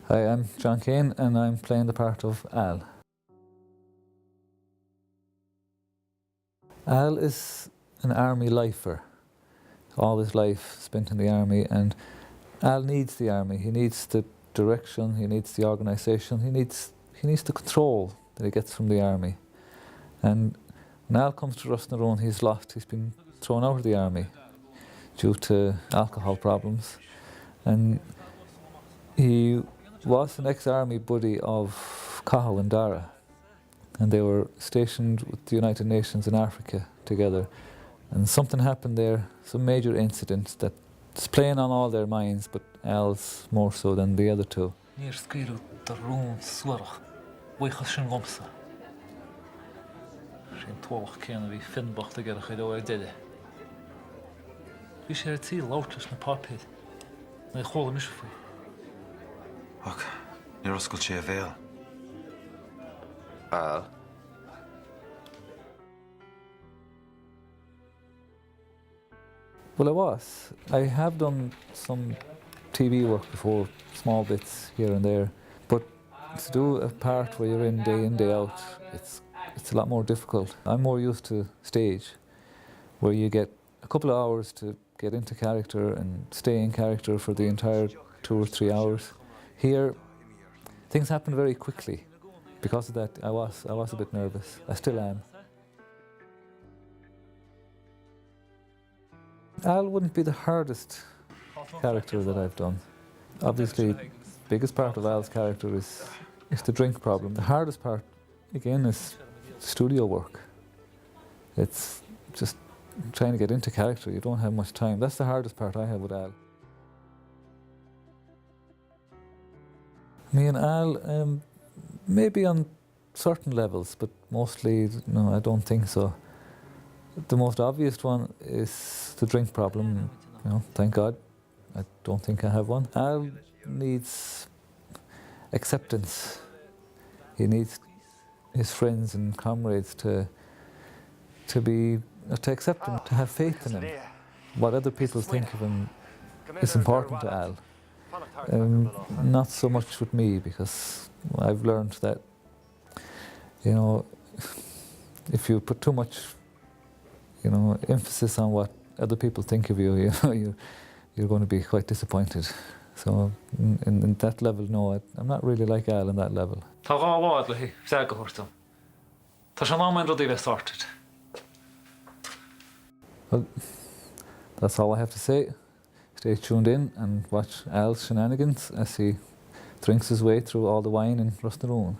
Hi, I'm John Keane and I'm playing the part of Al. Al is an army lifer. All his life spent in the army, and Al needs the army. He needs the direction, he needs the organisation, he needs the control that he gets from the army. And when Al comes to Rusnaroon, he's lost. He's been thrown out of the army due to alcohol problems. And he was an ex-army buddy of Cahill and Dara, and they were stationed with the United Nations in Africa together. And something happened there, some major incident that's playing on all their minds, but Al's more so than the other two. Look, you're Oscar Chevel. Well, I have done some TV work before, small bits here and there, but to do a part where you're in, day out, it's a lot more difficult. I'm more used to stage, where you get a couple of hours to get into character and stay in character for the entire 2 or 3 hours. Here, things happen very quickly. Because of that, I was a bit nervous. I still am. Al wouldn't be the hardest character that I've done. Obviously, the biggest part of Al's character is the drink problem. The hardest part, again, is studio work. It's just trying to get into character. You don't have much time. That's the hardest part I have with Al. Me and Al, maybe on certain levels, but mostly, no, I don't think so. The most obvious one is the drink problem. You know, thank God, I don't think I have one. Al needs acceptance. He needs his friends and comrades to accept him, to have faith in him. What other people think of him is important to Al. Not so much with me, because I've learned that, you know, if you put too much, you know, emphasis on what other people think of you, you know, you're going to be quite disappointed. So in that level, no, I'm not really like Al in that level. Well, that's all I have to say. Stay tuned in and watch Al's shenanigans as he drinks his way through all the wine in Rusnaroon.